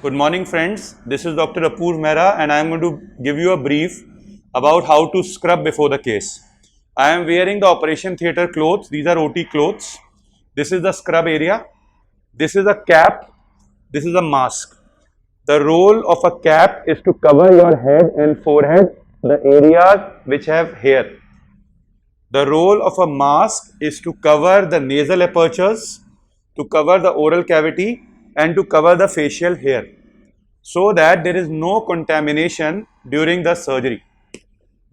Good morning, friends. This is Dr. Apoor Mehra, and I am going to give you a brief about how to scrub before the case. I am wearing the operation theatre clothes. These are OT clothes. This is the scrub area. This is a cap. This is a mask. The role of a cap is to cover your head and forehead, the areas which have hair. The role of a mask is to cover the nasal apertures, to cover the oral cavity, and to cover the facial hair, so that there is no contamination during the surgery.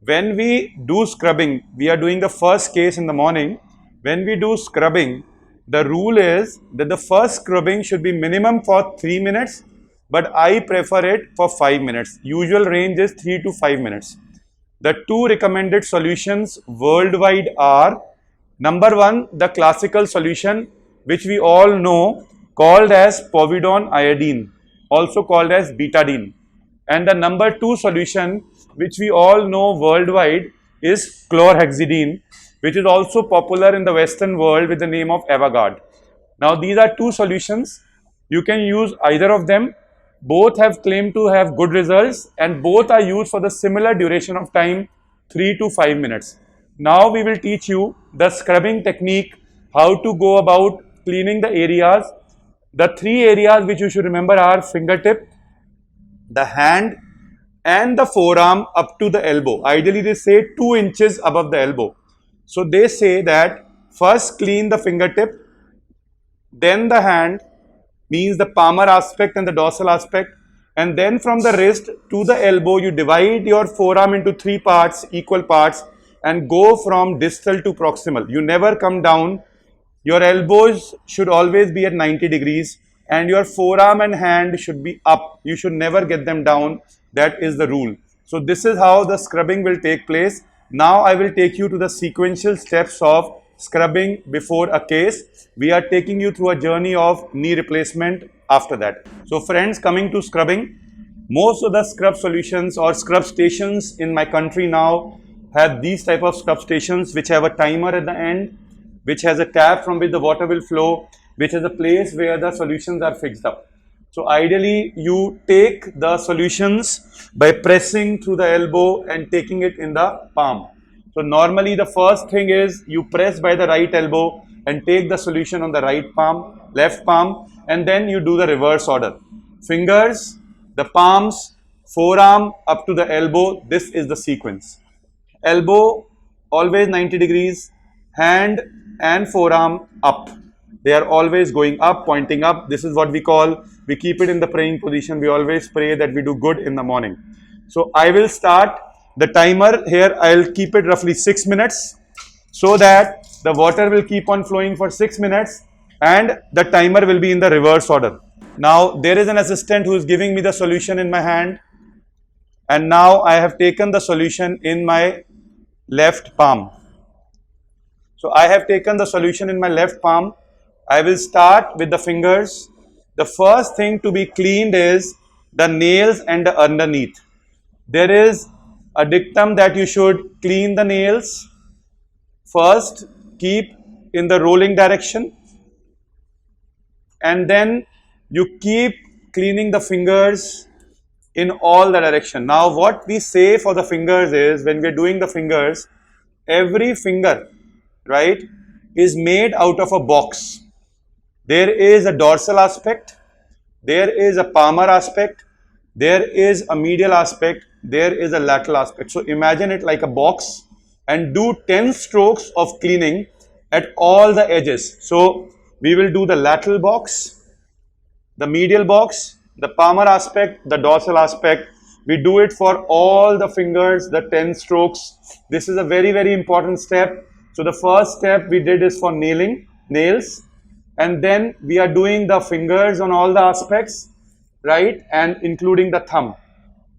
When we do scrubbing, we are doing the first case in the morning. When we do scrubbing, the rule is that the first scrubbing should be minimum for 3 minutes, but I prefer it for 5 minutes. Usual range is 3 to 5 minutes. The two recommended solutions worldwide are: number one, the classical solution which we all know, called as povidone iodine, also called as betadine, and the number two solution which we all know worldwide is chlorhexidine, which is also popular in the Western world with the name of Avagard. Now these are two solutions. You can use either of them. Both have claimed to have good results, and both are used for the similar duration of time, 3 to 5 minutes. Now we will teach you the scrubbing technique, how to go about cleaning the areas. The three areas which you should remember are fingertip, the hand, and the forearm up to the elbow. Ideally they say 2 inches above the elbow. So they say that first clean the fingertip, then the hand, means the palmar aspect and the dorsal aspect, and then from the wrist to the elbow you divide your forearm into 3 parts, equal parts, and go from distal to proximal. You never come down. Your elbows should always be at 90 degrees and your forearm and hand should be up. You should never get them down. That is the rule. So this is how the scrubbing will take place. Now I will take you to the sequential steps of scrubbing before a case. We are taking you through a journey of knee replacement after that. So friends, coming to scrubbing, most of the scrub solutions or scrub stations in my country now have these type of scrub stations which have a timer at the end, which has a tap from which the water will flow, which is a place where the solutions are fixed up. So ideally you take the solutions by pressing through the elbow and taking it in the palm. So normally the first thing is you press by the right elbow and take the solution on the right palm, left palm, and then you do the reverse order. Fingers, the palms, forearm up to the elbow. This is the sequence. Elbow always 90 degrees, hand and forearm up. They are always going up, pointing up. This is what we call, we keep it in the praying position. We always pray that we do good in the morning. So I will start the timer here. I'll keep it roughly 6 minutes so that the water will keep on flowing for 6 minutes and the timer will be in the reverse order. Now there is an assistant who is giving me the solution in my hand, and now I have taken the solution in my left palm. So I have taken the solution in my left palm. I will start with the fingers. The first thing to be cleaned is the nails and the underneath. There is a dictum that you should clean the nails first, keep in the rolling direction, and then you keep cleaning the fingers in all the direction. Now what we say for the fingers is, when we are doing the fingers, every finger, right, is made out of a box. There is a dorsal aspect, there is a palmar aspect, there is a medial aspect, there is a lateral aspect. So imagine it like a box and do 10 strokes of cleaning at all the edges. So we will do the lateral box, the medial box, the palmar aspect, the dorsal aspect. We do it for all the fingers, the 10 strokes. This is a very, very important step. So the first step we did is for nails, and then we are doing the fingers on all the aspects, right, and including the thumb.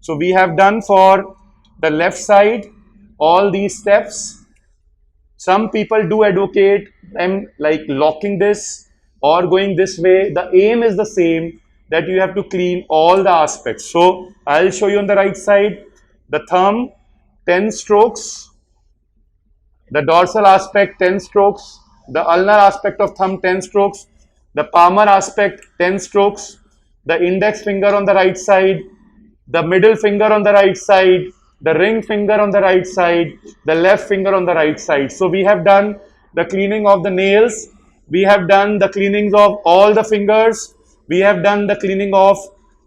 So we have done for the left side all these steps. Some people do advocate them like locking this or going this way. The aim is the same, that you have to clean all the aspects. So I'll show you on the right side. The thumb, 10 strokes. The dorsal aspect, 10 strokes. The ulnar aspect of thumb, 10 strokes. The palmar aspect, 10 strokes. the index finger on the right side, the middle finger on the right side, the ring finger on the right side, the left finger on the right side. So we have done the cleaning of the nails, we have done the cleanings of all the fingers, we have done the cleaning of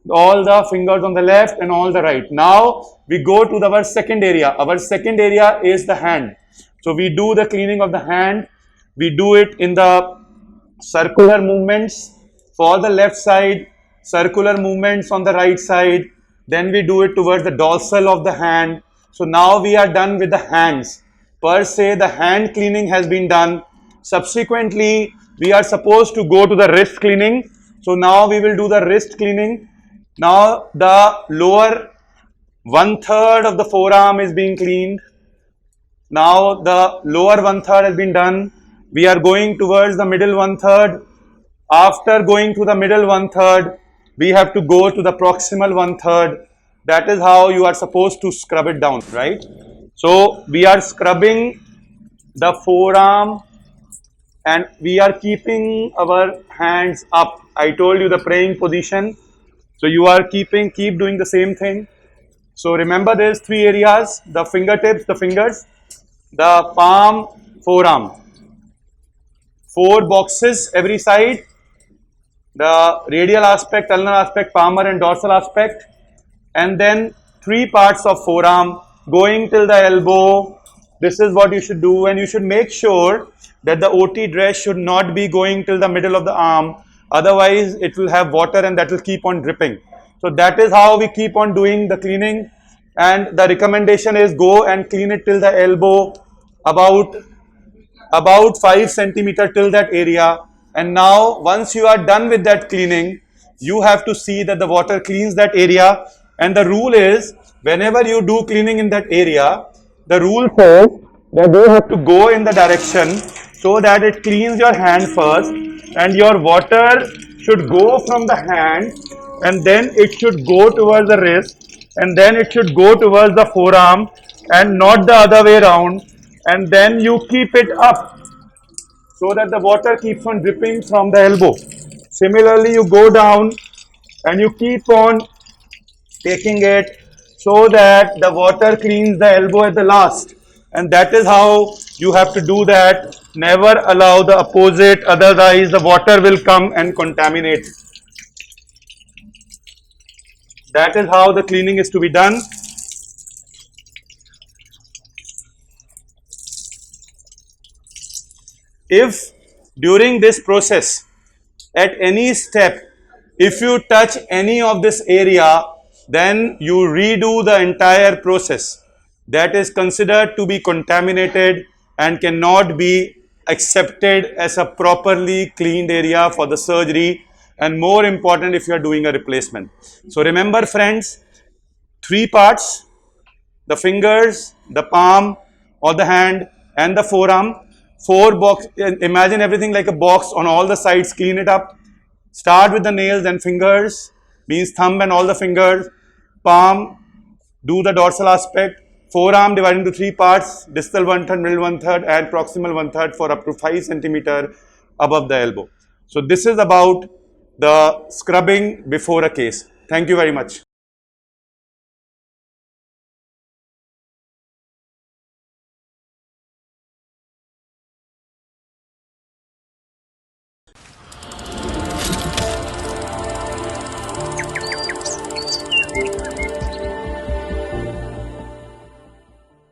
all the fingers on the left and all the right. Now we go to our second area. Our second area is the hand. So we do the cleaning of the hand. We do it in the circular movements for the left side, circular movements on the right side. Then we do it towards the dorsal of the hand. So now we are done with the hands. Per se, the hand cleaning has been done. Subsequently, we are supposed to go to the wrist cleaning. So now we will do the wrist cleaning. Now the lower 1/3 of the forearm is being cleaned. Now the lower 1/3 has been done. We are going towards the middle 1/3. After going to the middle 1/3, we have to go to the proximal 1/3. That is how you are supposed to scrub it down, right? So we are scrubbing the forearm and we are keeping our hands up. I told you the praying position. So you are keep doing the same thing. So remember there's three areas: the fingertips, the fingers, the palm, forearm. 4 boxes every side: the radial aspect, ulnar aspect, palmar and dorsal aspect, and then 3 parts of forearm going till the elbow. This is what you should do, and you should make sure that the OT dress should not be going till the middle of the arm, otherwise it will have water and that will keep on dripping. So that is how we keep on doing the cleaning, and the recommendation is go and clean it till the elbow, about 5 centimeter till that area. And now once you are done with that cleaning, you have to see that the water cleans that area. And the rule is, whenever you do cleaning in that area, the rule says that you have to go in the direction so that it cleans your hand first, and your water should go from the hand and then it should go towards the wrist, and then it should go towards the forearm and not the other way around, and then you keep it up so that the water keeps on dripping from the elbow. Similarly, you go down and you keep on taking it so that the water cleans the elbow at the last. And that is how you have to do that. Never allow the opposite, otherwise the water will come and contaminate. That is how the cleaning is to be done. If during this process, at any step, if you touch any of this area, then you redo the entire process. That is considered to be contaminated and cannot be accepted as a properly cleaned area for the surgery, and more important if you are doing a replacement. So remember friends, 3 parts: the fingers, the palm or the hand and the forearm. 4 box, imagine everything like a box on all the sides, clean it up. Start with the nails and fingers, means thumb and all the fingers. Palm, do the dorsal aspect. Forearm divided into 3 parts: distal 1/3, middle 1/3 and proximal 1/3 for up to 5 centimeter above the elbow. So this is about the scrubbing before a case. Thank you very much.